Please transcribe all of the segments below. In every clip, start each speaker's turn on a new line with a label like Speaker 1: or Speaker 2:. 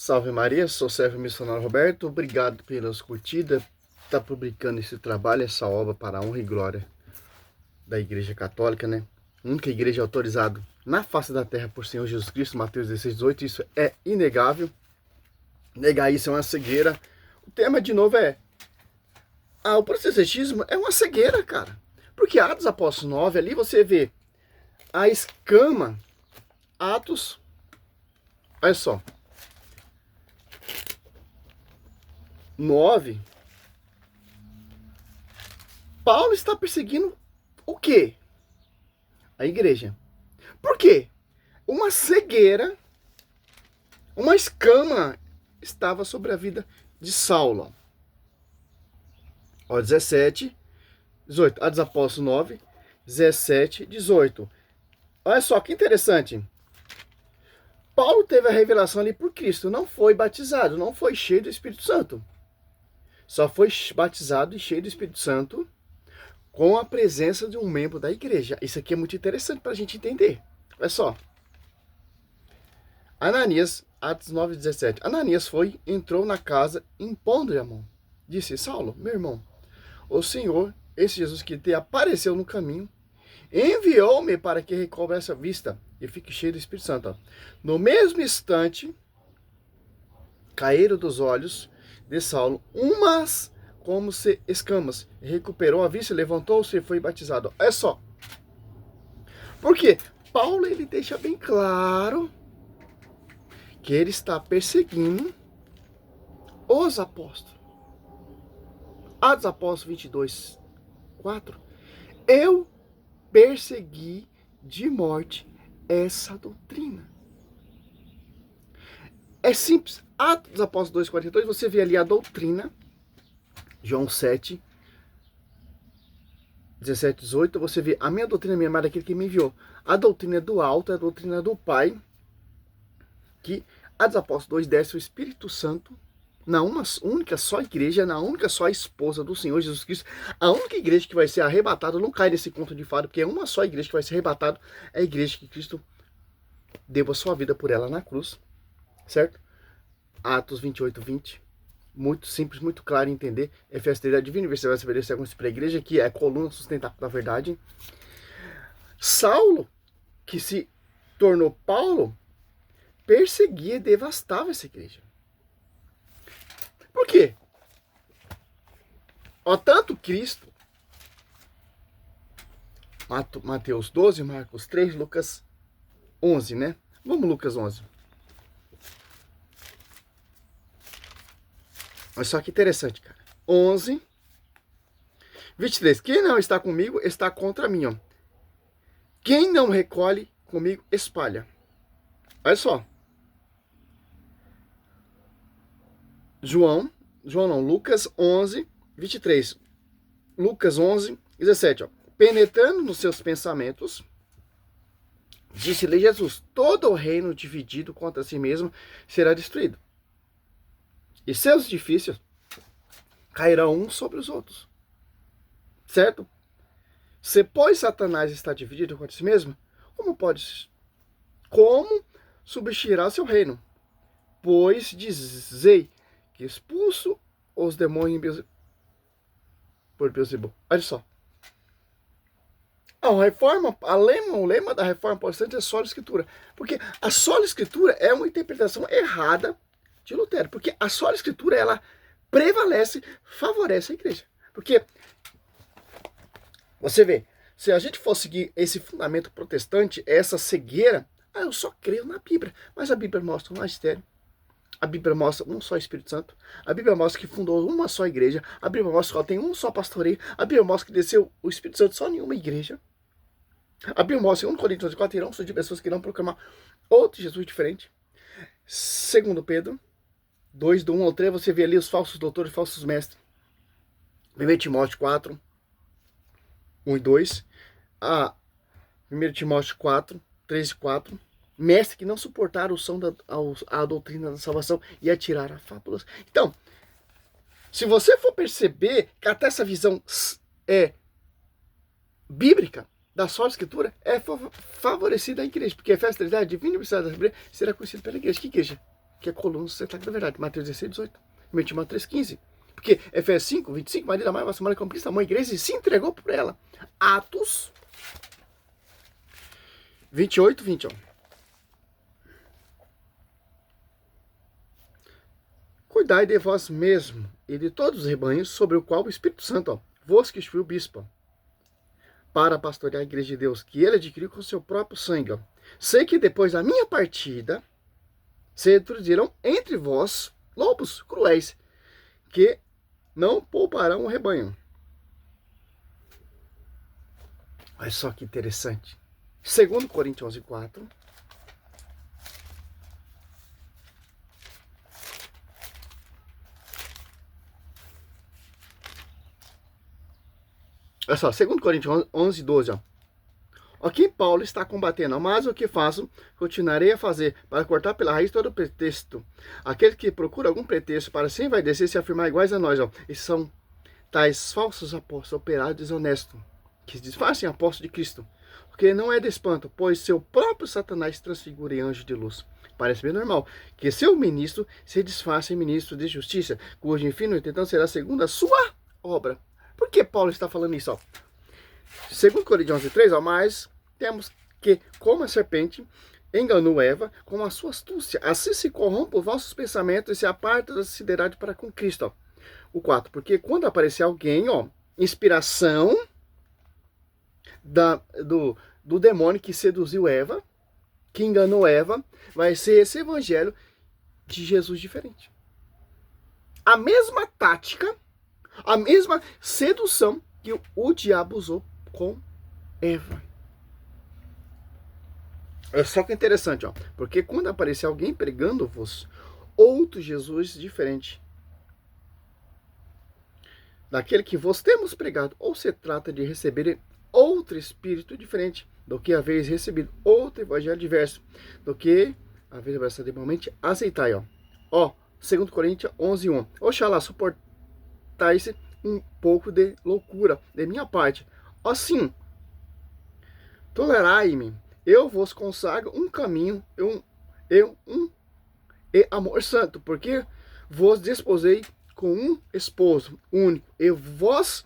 Speaker 1: Salve Maria, sou o servo missionário Roberto, obrigado pelas curtidas, tá publicando esse trabalho, essa obra para a honra e glória da Igreja Católica, né? Única igreja autorizada na face da terra por Senhor Jesus Cristo, Mateus 16:18, isso é inegável, negar isso é uma cegueira. O tema de novo é, o protestantismo é uma cegueira, cara, porque Atos Apóstolos 9, ali você vê a escama, Atos, olha só, 9, Paulo está perseguindo o quê? A igreja. Por quê? Uma cegueira, uma escama estava sobre a vida de Saulo. Ó, 17, 18. Atos Apóstolos 9, 17, 18. Olha só que interessante. Paulo teve a revelação ali por Cristo, não foi batizado, não foi cheio do Espírito Santo. Só foi batizado e cheio do Espírito Santo com a presença de um membro da igreja. Isso aqui é muito interessante para a gente entender. Olha só. Ananias, Atos 9:17. Ananias entrou na casa impondo-lhe a mão. Disse: Saulo, meu irmão, o Senhor, esse Jesus que te apareceu no caminho, enviou-me para que recobre essa vista e fique cheio do Espírito Santo. No mesmo instante, caíram dos olhos de Saulo umas como se escamas. Recuperou a vista, levantou-se e foi batizado. Olha só. Por quê? Paulo ele deixa bem claro que ele está perseguindo os apóstolos. Atos Apóstolos 22, 4. Eu persegui de morte essa doutrina. É simples. Atos Apóstolos 2:42, você vê ali a doutrina. João 7, 17, 18, você vê a minha doutrina, minha amada, aquele que me enviou. A doutrina do alto, a doutrina do Pai, que Atos Apóstolos 2 desce o Espírito Santo na uma única só igreja, na única só esposa do Senhor Jesus Cristo. A única igreja que vai ser arrebatada, não cai nesse conto de fado, porque é uma só igreja que vai ser arrebatada, é a igreja que Cristo deu a sua vida por ela na cruz, certo? Atos 28, 20. Muito simples, muito claro em entender. Efésios 3, a divina universidade vai estabelecer para a igreja, que é a coluna sustentável da verdade. Saulo, que se tornou Paulo, perseguia e devastava essa igreja. Por quê? Ó, tanto Cristo, Mateus 12, Marcos 3, Lucas 11, né? Vamos Lucas 11. Olha só que interessante, cara. 11, 23. Quem não está comigo está contra mim, ó. Quem não recolhe comigo espalha. Olha só. Lucas 11, 23. Lucas 11, 17. Ó. Penetrando nos seus pensamentos, disse-lhe Jesus: todo o reino dividido contra si mesmo será destruído, e seus edifícios cairão uns sobre os outros. Certo? Se, pois, Satanás está dividido contra si mesmo, como subsistirá seu reino? Pois dizei que expulso os demônios por Beelzebul. Olha só. O lema da reforma protestante é sola escritura. Porque a sola escritura é uma interpretação errada de Lutero. Porque a sola escritura, ela prevalece, favorece a igreja. Porque, você vê, se a gente for seguir esse fundamento protestante, essa cegueira, eu só creio na Bíblia. Mas a Bíblia mostra um magistério. A Bíblia mostra um só Espírito Santo. A Bíblia mostra que fundou uma só igreja. A Bíblia mostra que ela tem um só pastoreio. A Bíblia mostra que desceu o Espírito Santo só em uma igreja. A Bíblia mostra em 1 Coríntios 4 irão surgir pessoas que irão proclamar outro Jesus diferente. Segundo Pedro 2, do 1 ao 3, você vê ali os falsos doutores, falsos mestres. 1 Timóteo 4, 1 e 2. 1 Timóteo 4, 3 e 4. Mestres que não suportaram o som a doutrina da salvação e atiraram a fábulas. Então, se você for perceber que até essa visão bíblica da sola escritura é favorecida à igreja, porque Efésios 3, a divina universidade da Bíblia será conhecida pela igreja. Que igreja? que é coluna sustentável da verdade. Mateus 16, 18. 1 Timóteo 3, 15. Porque Efésios 5, 25, Maria mais uma semana como Cristo amou a igreja e se entregou por ela. Atos 28, 20. Ó. Cuidai de vós mesmo e de todos os rebanhos sobre o qual o Espírito Santo vos que instituiu o bispo, para pastorear a igreja de Deus, que ele adquiriu com seu próprio sangue. Ó. Sei que depois da minha partida se introduzirão entre vós lobos cruéis, que não pouparão o rebanho. Olha só que interessante. 2 Coríntios 11, 4. Olha só, 2 Coríntios 11, 12. Ó. Aqui Paulo está combatendo, mas o que faço, continuarei a fazer, para cortar pela raiz todo pretexto. Aquele que procura algum pretexto para se envaidecer e se afirmar iguais a nós, ó, esses são tais falsos apóstolos, operários desonestos, que se disfarçam apóstolos de Cristo. Porque não é de espanto, pois seu próprio Satanás se transfigura em anjo de luz. Parece bem normal que seu ministro se disfarce em ministro de justiça, cujo enfim, então, será segundo a sua obra. Por que Paulo está falando isso? Ó? 2 Coríntios 11, 3, ó, mas temos que, como a serpente enganou Eva com a sua astúcia, assim se corrompe os vossos pensamentos e se aparta da sinceridade para com Cristo. Ó. O 4, porque quando aparecer alguém, ó, inspiração do demônio que seduziu Eva, que enganou Eva, vai ser esse evangelho de Jesus diferente. A mesma tática, a mesma sedução que o diabo usou com Eva. É só que é interessante, ó, porque quando aparecer alguém pregando-vos outro Jesus diferente daquele que vos temos pregado, ou se trata de receber outro espírito diferente do que haveis recebido, outro evangelho diverso do que haveis verdadeiramente aceitai, ó. Ó, 2 Coríntios 11, 1. Oxalá suportais um pouco de loucura de minha parte. Assim, tolerai-me, eu vos consagro um caminho, e amor santo, porque vos desposei com um esposo único, e vos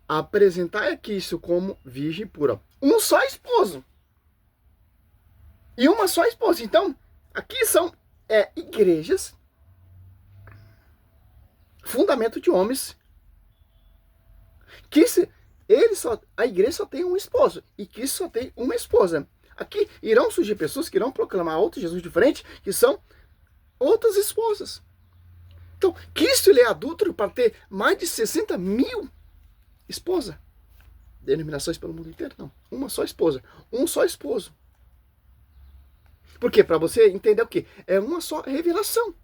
Speaker 1: apresentai a Cristo como virgem pura. Um só esposo. E uma só esposa. Então, aqui são igrejas, fundamento de homens, que a igreja só tem um esposo e Cristo só tem uma esposa. Aqui irão surgir pessoas que irão proclamar outro Jesus diferente, que são outras esposas. Então, Cristo ele é adúltero para ter mais de 60 mil esposas. Denominações pelo mundo inteiro, não. Uma só esposa. Um só esposo. Por quê? Para você entender o quê? É uma só revelação.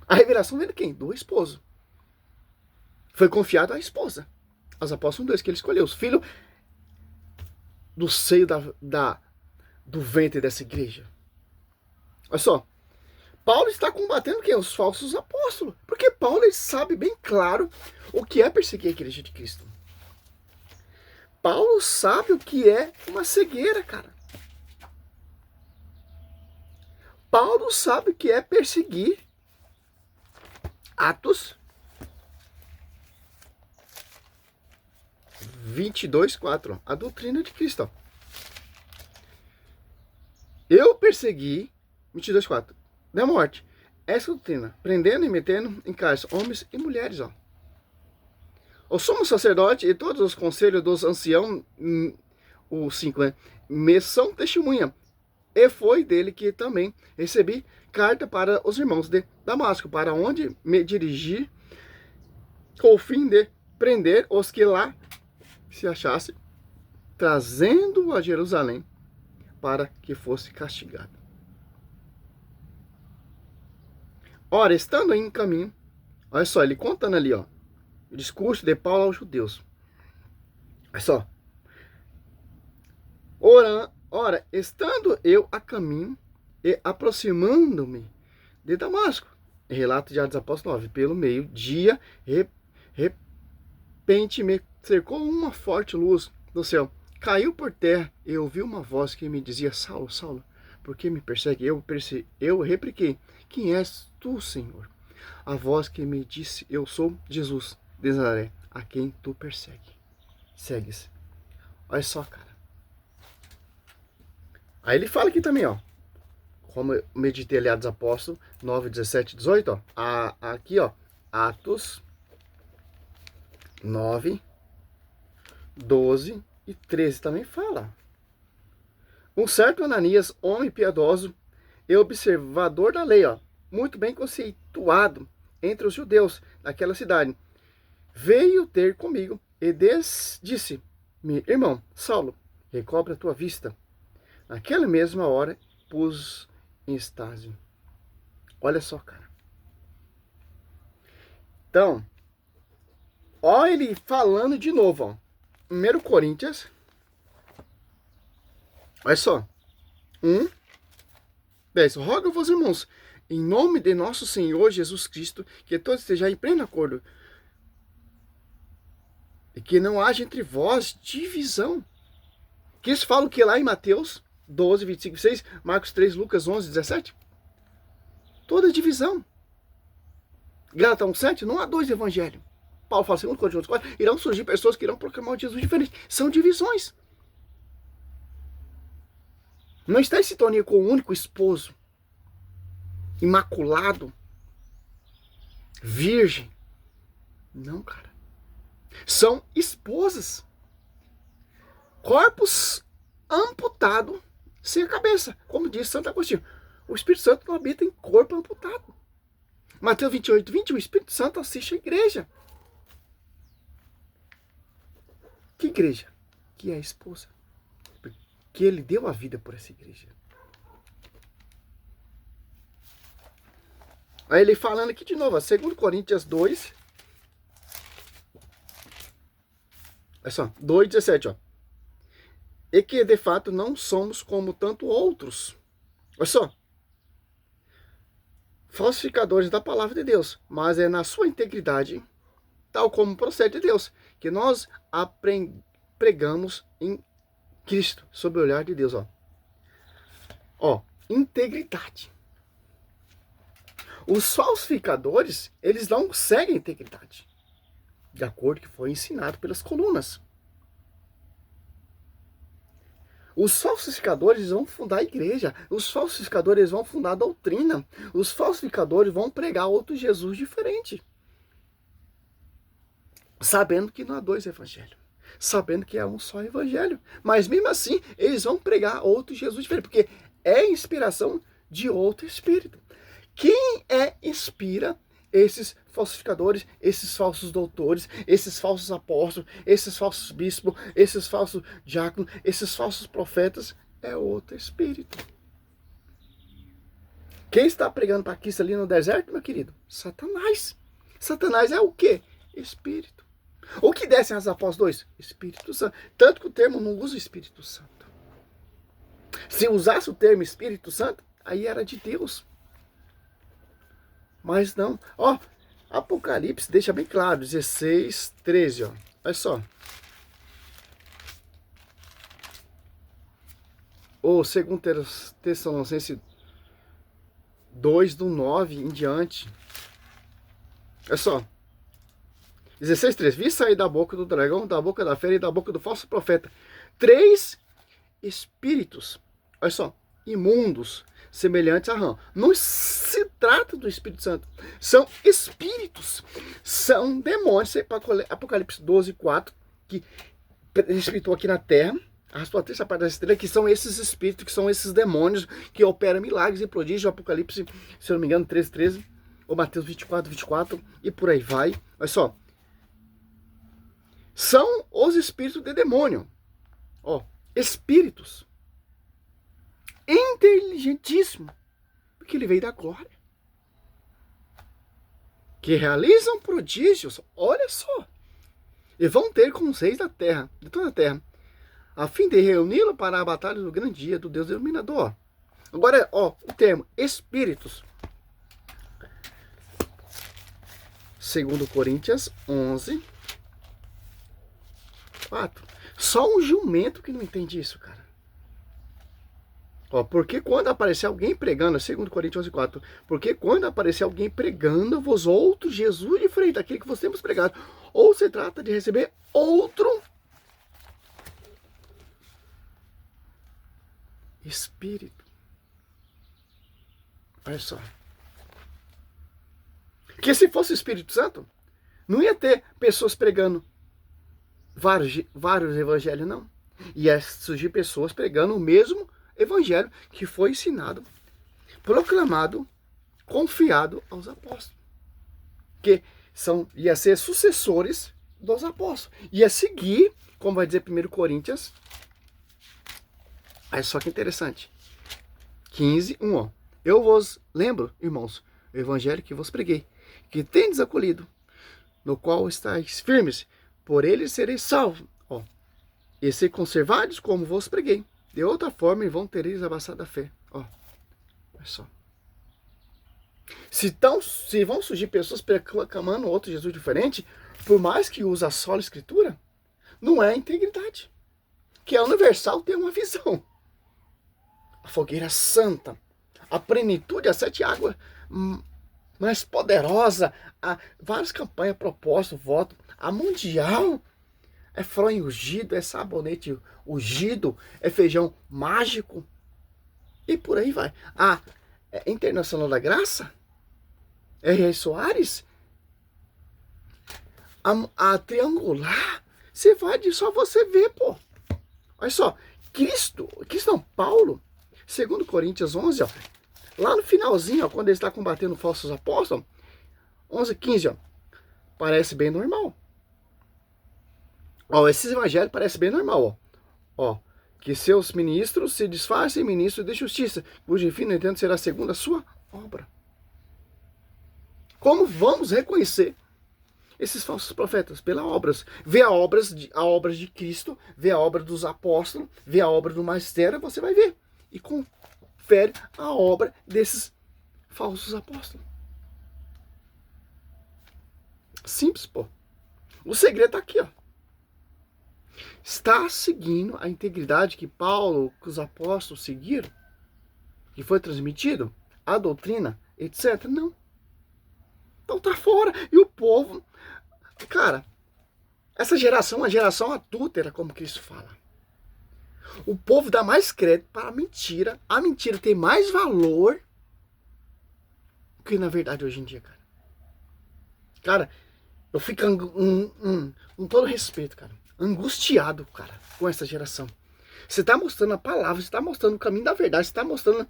Speaker 1: A revelação vem de quem? Do esposo. Foi confiado à esposa. Aos apóstolos 2 que ele escolheu. Os filhos do seio do ventre dessa igreja. Olha só. Paulo está combatendo quem? Os falsos apóstolos. Porque Paulo ele sabe bem claro o que é perseguir a igreja de Cristo. Paulo sabe o que é uma cegueira, cara. Paulo sabe o que é perseguir. Atos 22, 4. A doutrina de Cristo. Eu persegui, 22, 4. Da morte. Essa doutrina, prendendo e metendo em cárcere homens e mulheres, ó. O sumo sacerdote e todos os conselhos dos anciãos, o 5, né, me são testemunha. E foi dele que também recebi carta para os irmãos de Damasco, para onde me dirigi com o fim de prender os que lá se achassem, trazendo-o a Jerusalém para que fosse castigado. Ora, estando em caminho, olha só, ele contando ali, ó, o discurso de Paulo aos judeus. Olha só. Ora, estando eu a caminho e aproximando-me de Damasco, relato de Atos dos Apóstolos 9, pelo meio-dia, repente me cercou uma forte luz do céu. Caiu por terra e ouvi uma voz que me dizia, Saulo, Saulo, por que me persegue? Eu repliquei, quem és tu, Senhor? A voz que me disse, eu sou Jesus de Nazaré, a quem tu segues. Olha só, cara. Aí ele fala aqui também, ó. Como eu meditei ali, Atos Apóstolos 9, 17, 18, ó. Aqui, ó. Atos 9, 12 e 13 também fala. Um certo Ananias, homem piedoso e observador da lei, ó, muito bem conceituado entre os judeus daquela cidade, veio ter comigo e disse-me, irmão Saulo, recobre a tua vista. Naquela mesma hora, pus em estágio. Olha só, cara. Então, ó ele falando de novo, ó. 1 Coríntios, olha só, 10. Rogo-vos, irmãos, em nome de nosso Senhor Jesus Cristo, que todos estejam em pleno acordo, e que não haja entre vós divisão. Que eles falam que lá em Mateus 12, 25, 26, Marcos 3, Lucas 11, 17, toda divisão. Gálatas 1, 7, não há dois evangelhos. Paulo fala, 2 Coríntios 4, irão surgir pessoas que irão proclamar o Jesus diferente. São divisões. Não está em sintonia com o único esposo, imaculado, virgem. Não, cara. São esposas. Corpos amputados sem a cabeça. Como diz Santo Agostinho. O Espírito Santo não habita em corpo amputado. Mateus 28, 20, o Espírito Santo assiste a igreja. Que igreja? Que é a esposa. Que ele deu a vida por essa igreja. Aí ele falando aqui de novo, 2 Coríntios 2. Olha só, 2,17, ó. E que de fato não somos como tanto outros. Olha só. Falsificadores da palavra de Deus. Mas é na sua integridade, tal como procede de Deus, que nós pregamos em Cristo, sob o olhar de Deus, ó, integridade. Os falsificadores, eles não seguem a integridade, de acordo com o que foi ensinado pelas colunas. Os falsificadores vão fundar a igreja, os falsificadores vão fundar a doutrina, os falsificadores vão pregar outro Jesus diferente, sabendo que não há dois evangelhos. Sabendo que é um só evangelho. Mas mesmo assim, eles vão pregar outro Jesus diferente. Porque é inspiração de outro espírito. Quem inspira esses falsificadores, esses falsos doutores, esses falsos apóstolos, esses falsos bispos, esses falsos diáconos, esses falsos profetas? É outro espírito. Quem está pregando para Cristo ali no deserto, meu querido? Satanás. Satanás é o quê? Espírito. O que descem as apóstolos 2? Espírito Santo. Tanto que o termo não usa Espírito Santo. Se usasse o termo Espírito Santo, aí era de Deus. Mas não. Ó, Apocalipse deixa bem claro, 16, 13, ó. Olha só. Ou 2 Tessalonicenses 2, do 9 em diante. Olha só. 16:3. Vi sair da boca do dragão, da boca da fera e da boca do falso profeta 3 espíritos, olha só, imundos, semelhantes a rã. Não se trata do Espírito Santo. São espíritos. São demônios. Apocalipse 12, 4, que escritou aqui na terra, arrastou a terça parte da estrela, que são esses espíritos, que são esses demônios que operam milagres e prodígios. Apocalipse, se eu não me engano, 13, 13. Ou Mateus 24, 24. E por aí vai. Olha só. São os espíritos de demônio. Ó, espíritos. Inteligentíssimo. Porque ele veio da glória. Que realizam prodígios. Olha só. E vão ter com os reis da terra, de toda a terra, a fim de reuni-lo para a batalha do grande dia do Deus Iluminador. Agora, ó, o termo espíritos. 2 Coríntios 11, 4. Só um jumento que não entende isso, cara. Ó, porque quando aparecer alguém pregando, 2 Coríntios 11:4, porque quando aparecer alguém pregando vos outro Jesus diferente daquele que vos temos pregado, ou se trata de receber outro Espírito. Olha só. Que se fosse o Espírito Santo, não ia ter pessoas pregando vários evangelhos, não. Ia surgir pessoas pregando o mesmo evangelho que foi ensinado, proclamado, confiado aos apóstolos. Que ia ser sucessores dos apóstolos. Ia seguir, como vai dizer 1 Coríntios. Olha só que interessante. 15:1. Ó. Eu vos lembro, irmãos, o evangelho que vos preguei, que tendes acolhido, no qual estáis firmes, por ele sereis salvos. Ó. E se conservados como vos preguei. De outra forma, em vão tereis abaixado a fé. Ó. Olha só. Se vão surgir pessoas proclamando outro Jesus diferente, por mais que use a sola escritura, não é integridade. Que é universal ter uma visão. A fogueira santa, a plenitude, as 7 águas mais poderosa, várias campanhas, propósito, voto. A mundial é fronho ungido, é sabonete ungido, é feijão mágico. E por aí vai. A Internacional da Graça, R.R. Soares, a Triangular, você vai de só você ver, pô. Olha só, Cristo não, Paulo, 2 Coríntios 11, ó, lá no finalzinho, ó, quando ele está combatendo falsos apóstolos, 11:15, ó, parece bem normal. Ó, esse evangelho parece bem normal, ó, que seus ministros se disfarcem ministros de justiça, cujo fim, no entanto, será segundo a sua obra. Como vamos reconhecer esses falsos profetas? Pela obras. Vê a obras de Cristo, vê a obra dos apóstolos, vê a obra do magistério, você vai ver. E confere a obra desses falsos apóstolos. Simples, pô. O segredo tá aqui, ó. Está seguindo a integridade que Paulo, que os apóstolos seguiram? Que foi transmitido? A doutrina, etc? Não. Então tá fora. E o povo, cara, essa geração é uma geração adúltera, como Cristo fala. O povo dá mais crédito para a mentira. A mentira tem mais valor que na verdade hoje em dia, cara. Cara, eu fico com todo respeito, cara, angustiado, cara, com essa geração. Você tá mostrando a palavra, você tá mostrando o caminho da verdade, você tá mostrando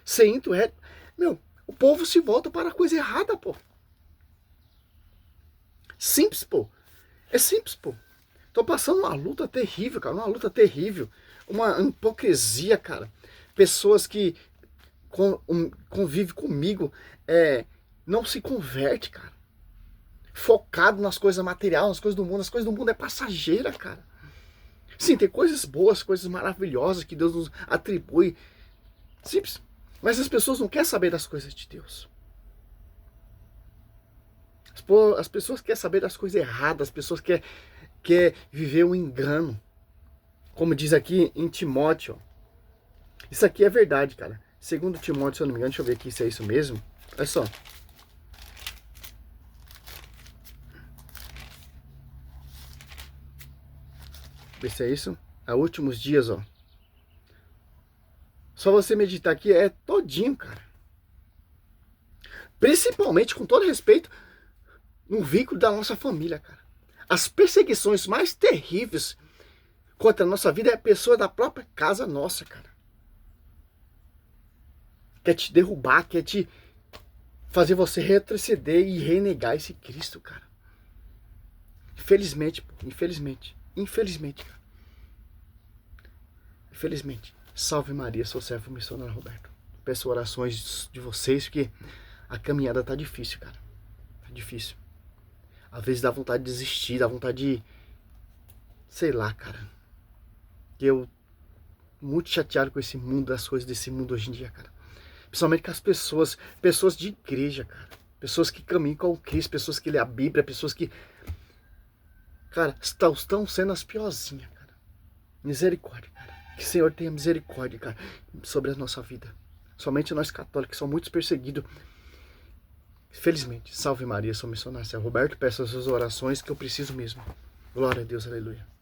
Speaker 1: ser indo reto. Meu, o povo se volta para a coisa errada, pô. Simples, pô. É simples, pô. Tô passando uma luta terrível, cara. Uma luta terrível. Uma hipocrisia, cara. Pessoas que convivem comigo não se converte, cara. Focado nas coisas materiais, nas coisas do mundo. As coisas do mundo é passageira, cara. Sim, tem coisas boas, coisas maravilhosas que Deus nos atribui. Simples. Mas as pessoas não querem saber das coisas de Deus. As pessoas querem saber das coisas erradas, as pessoas querem viver um engano. Como diz aqui em Timóteo. Isso aqui é verdade, cara. Segundo Timóteo, se eu não me engano, deixa eu ver aqui se é isso mesmo. Olha só. Ver se é isso. Há últimos dias, ó. Só você meditar aqui é todinho, cara. Principalmente, com todo respeito, no vínculo da nossa família, cara. As perseguições mais terríveis contra a nossa vida é a pessoa da própria casa nossa, cara. Quer te derrubar, quer te fazer você retroceder e renegar esse Cristo, cara. Infelizmente, pô, infelizmente, cara. Infelizmente. Salve Maria, sou servo missionário Roberto. Peço orações de vocês, porque a caminhada tá difícil, cara. Tá difícil. Às vezes dá vontade de desistir, dá vontade de... Sei lá, cara. Eu muito chateado com esse mundo, das coisas desse mundo hoje em dia, cara. Principalmente com as pessoas de igreja, cara. Pessoas que caminham com o Cristo, pessoas que lêem a Bíblia, pessoas que... Cara, estão sendo as piorzinhas, cara. Misericórdia, cara. Que o Senhor tenha misericórdia, cara, sobre a nossa vida. Somente nós católicos somos muito perseguidos. Felizmente, salve Maria, sou missionário Roberto, peço as suas orações que eu preciso mesmo. Glória a Deus, aleluia.